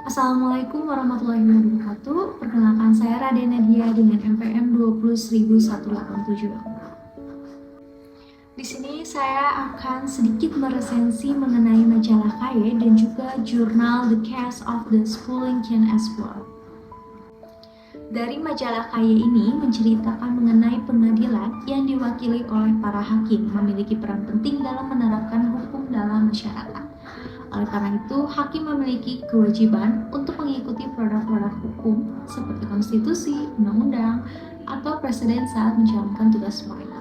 Assalamualaikum warahmatullahi wabarakatuh. Perkenalkan saya Raden Nadia dengan NPM 20187. Di sini saya akan sedikit meresensi mengenai majalah KY dan juga jurnal The Case of the Schooling Can Explore. Dari majalah KY ini menceritakan mengenai pengadilan yang diwakili oleh para hakim memiliki peran penting dalam menerapkan hukum dalam masyarakat. Oleh karena itu, hakim memiliki kewajiban untuk mengikuti produk-produk hukum seperti konstitusi, undang-undang, atau presiden saat menjalankan tugas mereka.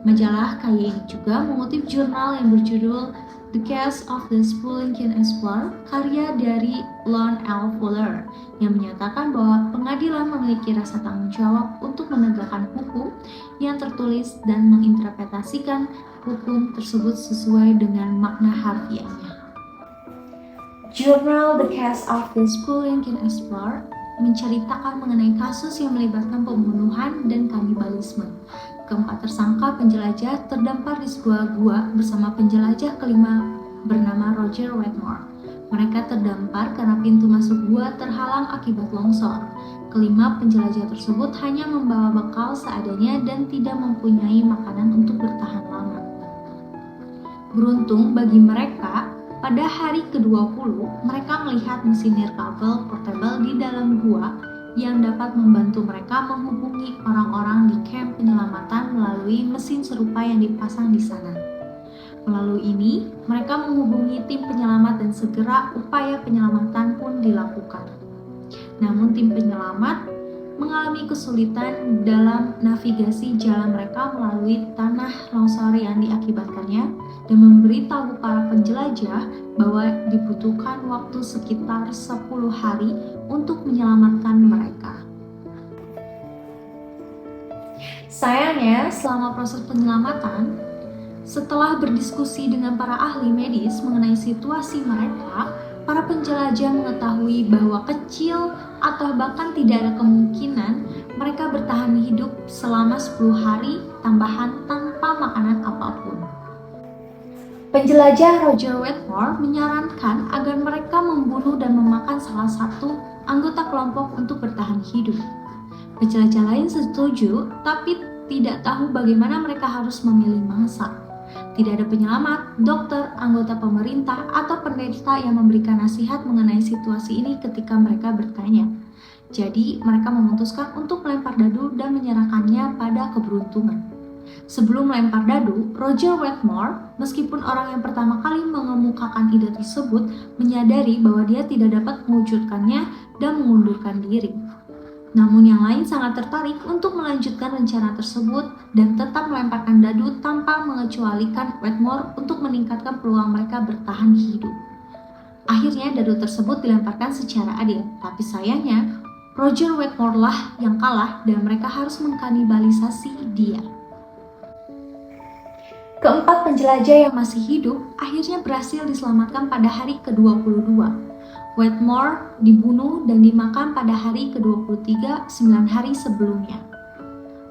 Majalah KY ini juga mengutip jurnal yang berjudul The Case of the Schooling Can Explore, karya dari Lon L. Fuller, yang menyatakan bahwa pengadilan memiliki rasa tanggung jawab untuk menegakkan hukum yang tertulis dan menginterpretasikan hukum tersebut sesuai dengan makna harfiahnya. Jurnal The Case of the Schooling Can Explore menceritakan mengenai kasus yang melibatkan pembunuhan dan kanibalisme. Keempat tersangka penjelajah terdampar di sebuah gua bersama penjelajah kelima bernama Roger Wetmore. Mereka terdampar karena pintu masuk gua terhalang akibat longsor. Kelima penjelajah tersebut hanya membawa bekal seadanya dan tidak mempunyai makanan untuk bertahan lama. Beruntung bagi mereka, pada hari ke-20, mereka melihat mesin nirkabel portable di dalam gua yang dapat membantu mereka menghubungi orang-orang di kamp penyelamatan melalui mesin serupa yang dipasang di sana. Melalui ini, mereka menghubungi tim penyelamat dan segera upaya penyelamatan pun dilakukan. Namun tim penyelamat mengalami kesulitan dalam navigasi jalan mereka melalui tanah longsor yang diakibatkannya dan memberitahu para penjelajah bahwa dibutuhkan waktu sekitar 10 hari untuk menyelamatkan mereka. Sayangnya, selama proses penyelamatan, setelah berdiskusi dengan para ahli medis mengenai situasi mereka, para penjelajah mengetahui bahwa kecil atau bahkan tidak ada kemungkinan mereka bertahan hidup selama 10 hari tambahan tanpa makanan apapun. Penjelajah Roger Wetmore menyarankan agar mereka membunuh dan memakan salah satu anggota kelompok untuk bertahan hidup. Penjelajah lain setuju, tapi tidak tahu bagaimana mereka harus memilih mangsa. Tidak ada penyelamat, dokter, anggota pemerintah, atau pendeta yang memberikan nasihat mengenai situasi ini ketika mereka bertanya. Jadi, mereka memutuskan untuk melempar dadu dan menyerahkannya pada keberuntungan. Sebelum melempar dadu, Roger Wetmore, meskipun orang yang pertama kali mengemukakan ide tersebut, menyadari bahwa dia tidak dapat mewujudkannya dan mengundurkan diri. Namun yang lain sangat tertarik untuk melanjutkan rencana tersebut dan tetap melemparkan dadu tanpa mengecualikan Wetmore untuk meningkatkan peluang mereka bertahan hidup. Akhirnya dadu tersebut dilemparkan secara adil, tapi sayangnya Roger Wetmore lah yang kalah dan mereka harus mengkanibalisasi dia. Keempat penjelajah yang masih hidup akhirnya berhasil diselamatkan pada hari ke-22. Wetmore dibunuh dan dimakan pada hari ke-23 9 hari sebelumnya.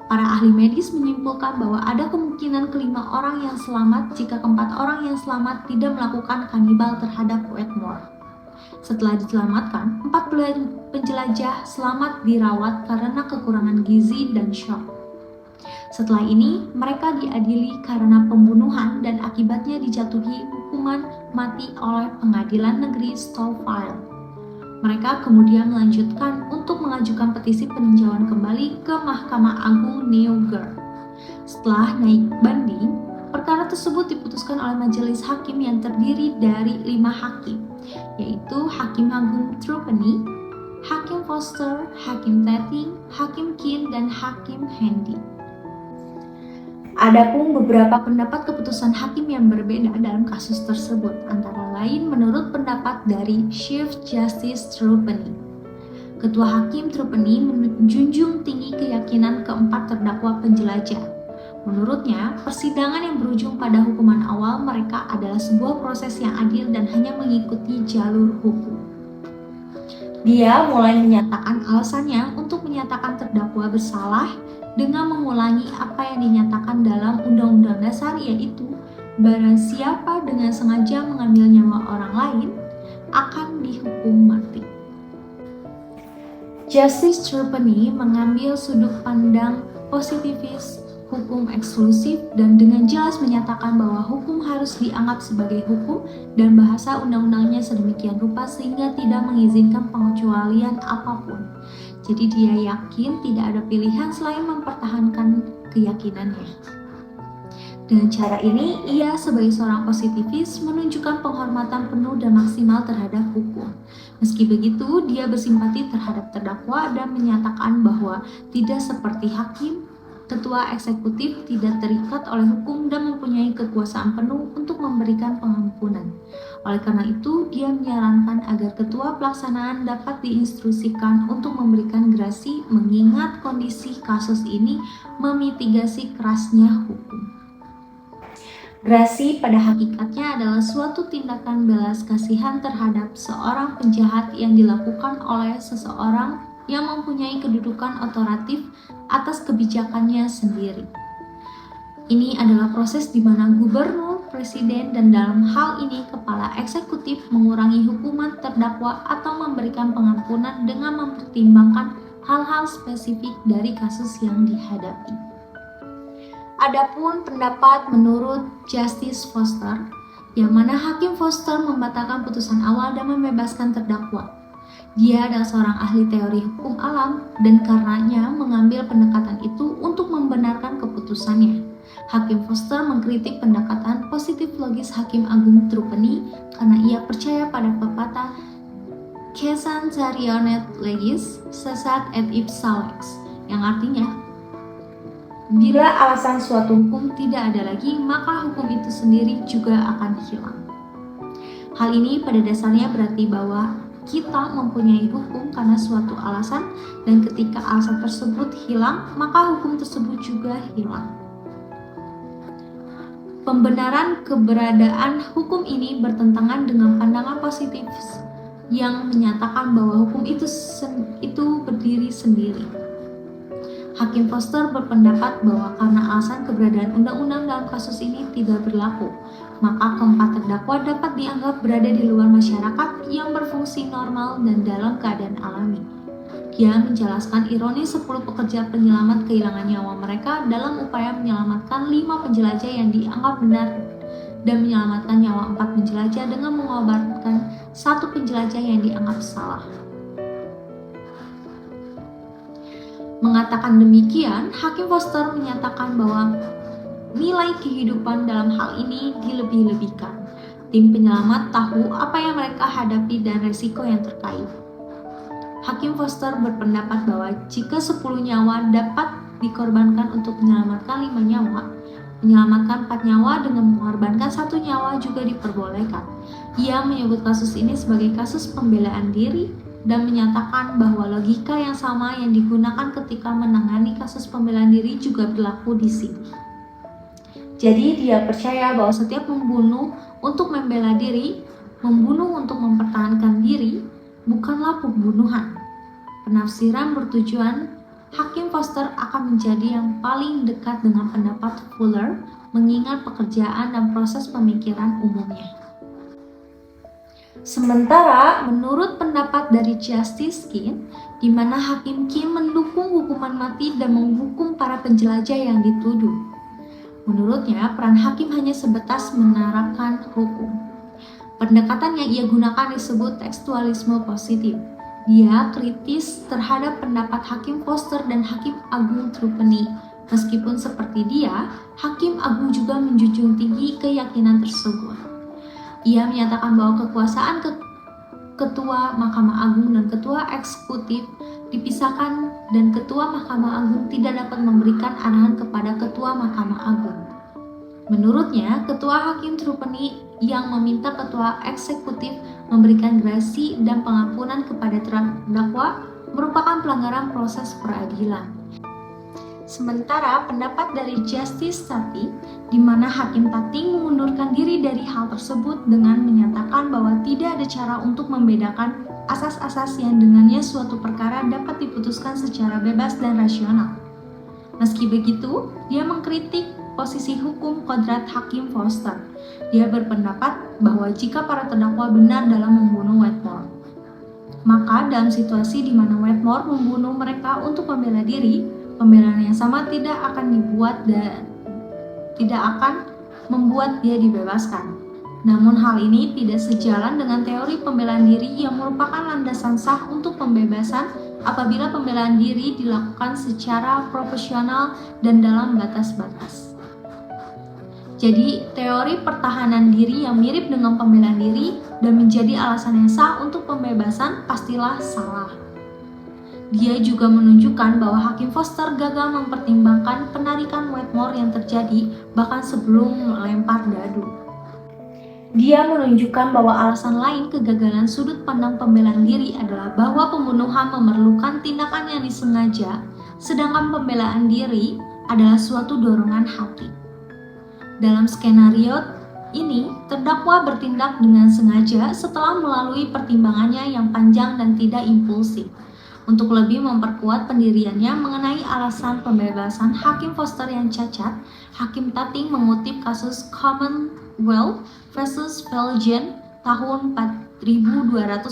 Para ahli medis menyimpulkan bahwa ada kemungkinan kelima orang yang selamat jika keempat orang yang selamat tidak melakukan kanibal terhadap Wetmore. Setelah diselamatkan, 4 penjelajah selamat dirawat karena kekurangan gizi dan syok. Setelah ini, mereka diadili karena pembunuhan dan akibatnya dijatuhi hukuman mati oleh pengadilan negeri Stouffville. Mereka kemudian melanjutkan untuk mengajukan petisi peninjauan kembali ke Mahkamah Agung New York. Setelah naik banding, perkara tersebut diputuskan oleh majelis hakim yang terdiri dari 5 hakim, yaitu Hakim Agung Trupany, Hakim Foster, Hakim Tetting, Hakim Keene, dan Hakim Handy. Adapun beberapa pendapat keputusan hakim yang berbeda dalam kasus tersebut, antara lain menurut pendapat dari Chief Justice Trupany. Ketua Hakim Trupany menjunjung tinggi keyakinan keempat terdakwa penjelajah. Menurutnya, persidangan yang berujung pada hukuman awal mereka adalah sebuah proses yang adil dan hanya mengikuti jalur hukum. Dia mulai menyatakan alasannya untuk menyatakan terdakwa bersalah dengan mengulangi apa yang dinyatakan dalam Undang-Undang Dasar, yaitu barang siapa dengan sengaja mengambil nyawa orang lain akan dihukum Justice Trupany mengambil sudut pandang positivis hukum eksklusif dan dengan jelas menyatakan bahwa hukum harus dianggap sebagai hukum dan bahasa undang-undangnya sedemikian rupa sehingga tidak mengizinkan pengecualian apapun. Jadi dia yakin tidak ada pilihan selain mempertahankan keyakinannya. Dengan cara ini, ia sebagai seorang positivis menunjukkan penghormatan penuh dan maksimal terhadap hukum. Meski begitu, dia bersimpati terhadap terdakwa dan menyatakan bahwa tidak seperti hakim, ketua eksekutif tidak terikat oleh hukum dan mempunyai kekuasaan penuh untuk memberikan pengampunan. Oleh karena itu, dia menyarankan agar ketua pelaksanaan dapat diinstruksikan untuk memberikan grasi mengingat kondisi kasus ini memitigasi kerasnya hukum. Grasi pada hakikatnya adalah suatu tindakan belas kasihan terhadap seorang penjahat yang dilakukan oleh seseorang yang mempunyai kedudukan otoratif atas kebijakannya sendiri. Ini adalah proses di mana gubernur, presiden, dan dalam hal ini kepala eksekutif mengurangi hukuman terdakwa atau memberikan pengampunan dengan mempertimbangkan hal-hal spesifik dari kasus yang dihadapi. Adapun pendapat menurut Justice Foster, yang mana Hakim Foster membatalkan putusan awal dan membebaskan terdakwa. Dia adalah seorang ahli teori hukum alam dan karenanya mengambil pendekatan itu untuk membenarkan keputusannya. Hakim Foster mengkritik pendekatan positif logis Hakim Agung Trupany karena ia percaya pada pepatah Kesan Sarionet Legis, sesat et ipsa lex, yang artinya bila alasan suatu hukum tidak ada lagi, maka hukum itu sendiri juga akan hilang. Hal ini pada dasarnya berarti bahwa kita mempunyai hukum karena suatu alasan, dan ketika alasan tersebut hilang, maka hukum tersebut juga hilang. Pembenaran keberadaan hukum ini bertentangan dengan pandangan positif yang menyatakan bahwa hukum itu berdiri sendiri. Hakim Foster berpendapat bahwa karena alasan keberadaan undang-undang dalam kasus ini tidak berlaku, maka keempat terdakwa dapat dianggap berada di luar masyarakat yang berfungsi normal dan dalam keadaan alami. Dia menjelaskan ironi 10 pekerja penyelamat kehilangan nyawa mereka dalam upaya menyelamatkan 5 penjelajah yang dianggap benar dan menyelamatkan nyawa 4 penjelajah dengan mengobatkan 1 penjelajah yang dianggap salah. Mengatakan demikian, Hakim Foster menyatakan bahwa nilai kehidupan dalam hal ini dilebih-lebihkan. Tim penyelamat tahu apa yang mereka hadapi dan resiko yang terkait. Hakim Foster berpendapat bahwa jika 10 nyawa dapat dikorbankan untuk menyelamatkan 5 nyawa, menyelamatkan 4 nyawa dengan mengorbankan 1 nyawa juga diperbolehkan. Ia menyebut kasus ini sebagai kasus pembelaan diri dan menyatakan bahwa logika yang sama yang digunakan ketika menangani kasus pembelaan diri juga berlaku di sini. Jadi dia percaya bahwa setiap membunuh untuk membela diri, membunuh untuk mempertahankan diri, bukanlah pembunuhan. Penafsiran bertujuan Hakim Foster akan menjadi yang paling dekat dengan pendapat Fuller mengingat pekerjaan dan proses pemikiran umumnya. Sementara menurut pendapat dari Justice Kim, di mana Hakim Kim mendukung hukuman mati dan menghukum para penjelajah yang dituduh. Menurutnya, peran hakim hanya sebatas menerapkan hukum. Pendekatan yang ia gunakan disebut tekstualisme positif. Dia kritis terhadap pendapat Hakim Foster dan Hakim Agung Trupany. Meskipun seperti dia, Hakim Agung juga menjunjung tinggi keyakinan tersebut. Ia menyatakan bahwa kekuasaan Ketua Mahkamah Agung dan Ketua Eksekutif dipisahkan dan Ketua Mahkamah Agung tidak dapat memberikan arahan kepada Ketua Mahkamah Agung. Menurutnya, Ketua Hakim Trupany yang meminta Ketua Eksekutif memberikan grasi dan pengampunan kepada terdakwa merupakan pelanggaran proses peradilan. Sementara pendapat dari Justice Tati, di mana Hakim Tati mengundurkan diri dari hal tersebut dengan menyatakan bahwa tidak ada cara untuk membedakan asas-asas yang dengannya suatu perkara dapat diputuskan secara bebas dan rasional. Meski begitu, dia mengkritik posisi hukum kodrat Hakim Foster. Dia berpendapat bahwa jika para terdakwa benar dalam membunuh Wetmore, maka Bahkan dalam situasi di mana Wetmore membunuh mereka untuk membela diri, pembelaan yang sama tidak akan membuat dia dibebaskan. Namun hal ini tidak sejalan dengan teori pembelaan diri yang merupakan landasan sah untuk pembebasan apabila pembelaan diri dilakukan secara proporsional dan dalam batas-batas. Jadi, teori pertahanan diri yang mirip dengan pembelaan diri dan menjadi alasan yang sah untuk pembebasan pastilah salah. Dia juga menunjukkan bahwa Hakim Foster gagal mempertimbangkan penarikan Wetmore yang terjadi bahkan sebelum melempar dadu. Dia menunjukkan bahwa alasan lain kegagalan sudut pandang pembelaan diri adalah bahwa pembunuhan memerlukan tindakan yang disengaja, sedangkan pembelaan diri adalah suatu dorongan hati. Dalam skenario ini, terdakwa bertindak dengan sengaja setelah melalui pertimbangannya yang panjang dan tidak impulsif. Untuk lebih memperkuat pendiriannya mengenai alasan pembebasan Hakim Foster yang cacat, Hakim Tating mengutip kasus Commonwealth versus Belgian tahun 4291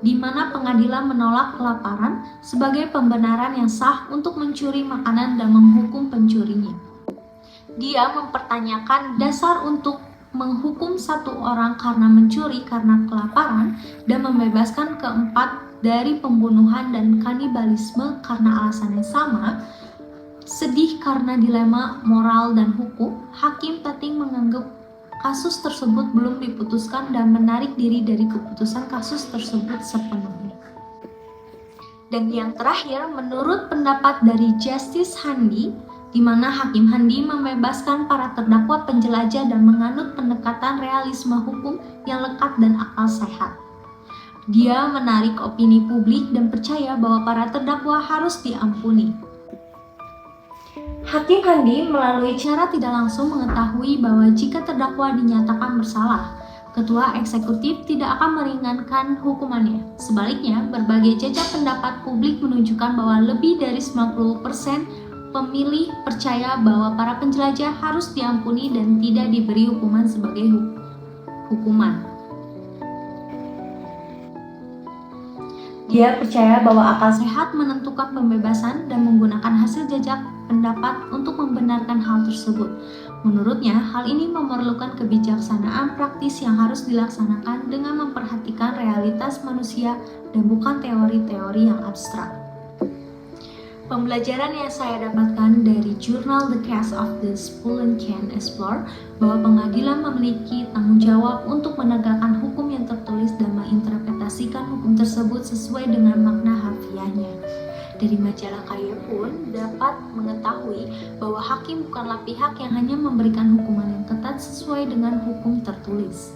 di mana pengadilan menolak kelaparan sebagai pembenaran yang sah untuk mencuri makanan dan menghukum pencurinya. Dia mempertanyakan dasar untuk menghukum satu orang karena mencuri karena kelaparan dan membebaskan keempat dari pembunuhan dan kanibalisme karena alasan yang sama. Sedih karena dilema moral dan hukum, Hakim Tating menganggap kasus tersebut belum diputuskan dan menarik diri dari keputusan kasus tersebut sepenuhnya. Dan yang terakhir, menurut pendapat dari Justice Handy, di mana Hakim Handy membebaskan para terdakwa penjelajah dan menganut pendekatan realisme hukum yang lekat dan akal sehat. Dia menarik opini publik dan percaya bahwa para terdakwa harus diampuni. Hakim Handy melalui cara tidak langsung mengetahui bahwa jika terdakwa dinyatakan bersalah, ketua eksekutif tidak akan meringankan hukumannya. Sebaliknya, berbagai jejak pendapat publik menunjukkan bahwa lebih dari 90% pemilih percaya bahwa para penjelajah harus diampuni dan tidak diberi hukuman sebagai hukuman. Dia percaya bahwa akal sehat menentukan pembebasan dan menggunakan hasil jejak pendapat untuk membenarkan hal tersebut. Menurutnya, hal ini memerlukan kebijaksanaan praktis yang harus dilaksanakan dengan memperhatikan realitas manusia dan bukan teori-teori yang abstrak. Pembelajaran yang saya dapatkan dari jurnal The Case of the Spullen-Can Explorer bahwa pengadilan memiliki tanggung jawab untuk menegakkan hukum yang tertulis dan menginterpretasikan hukum tersebut sesuai dengan makna harfiahnya. Dari majalah Career pun dapat mengetahui bahwa hakim bukanlah pihak yang hanya memberikan hukuman yang ketat sesuai dengan hukum tertulis.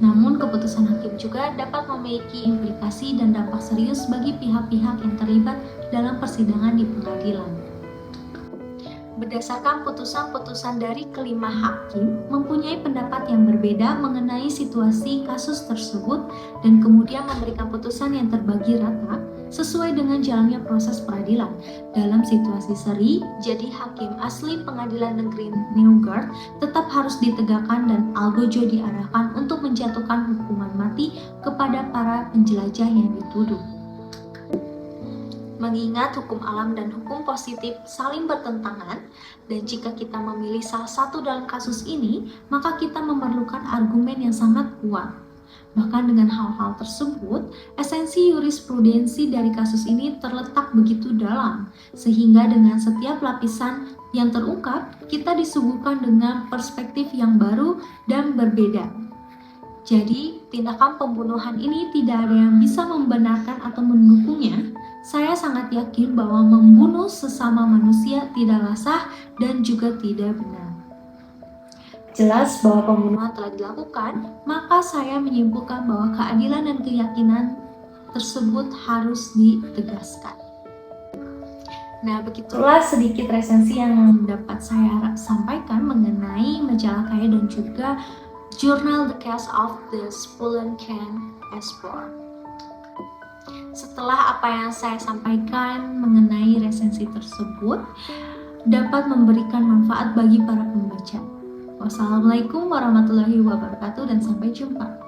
Namun keputusan hakim juga dapat memiliki implikasi dan dampak serius bagi pihak-pihak yang terlibat dalam persidangan di pengadilan. Berdasarkan putusan-putusan dari kelima hakim mempunyai pendapat yang berbeda mengenai situasi kasus tersebut dan kemudian memberikan putusan yang terbagi rata sesuai dengan jalannya proses peradilan. Dalam situasi seri, jadi hakim asli Pengadilan Negeri Newgate tetap harus ditegakkan dan algojo diarahkan untuk menjatuhkan hukuman mati kepada para penjelajah yang dituduh. Mengingat hukum alam dan hukum positif saling bertentangan, dan jika kita memilih salah satu dalam kasus ini, maka kita memerlukan argumen yang sangat kuat. Bahkan dengan hal-hal tersebut, esensi jurisprudensi dari kasus ini terletak begitu dalam, sehingga dengan setiap lapisan yang terungkap, kita disuguhkan dengan perspektif yang baru dan berbeda. Jadi, tindakan pembunuhan ini tidak ada yang bisa membenarkan atau mendukungnya. Saya sangat yakin bahwa membunuh sesama manusia tidaklah sah dan juga tidak benar. Jelas bahwa pembunuhan telah dilakukan, maka saya menyimpulkan bahwa keadilan dan keyakinan tersebut harus ditegaskan. Nah, begitulah sedikit resensi yang dapat saya sampaikan mengenai majalah Career dan juga jurnal The Case of the Spullen-Can Explorer. Setelah apa yang saya sampaikan mengenai resensi tersebut dapat memberikan manfaat bagi para pembaca. Wassalamualaikum warahmatullahi wabarakatuh dan sampai jumpa.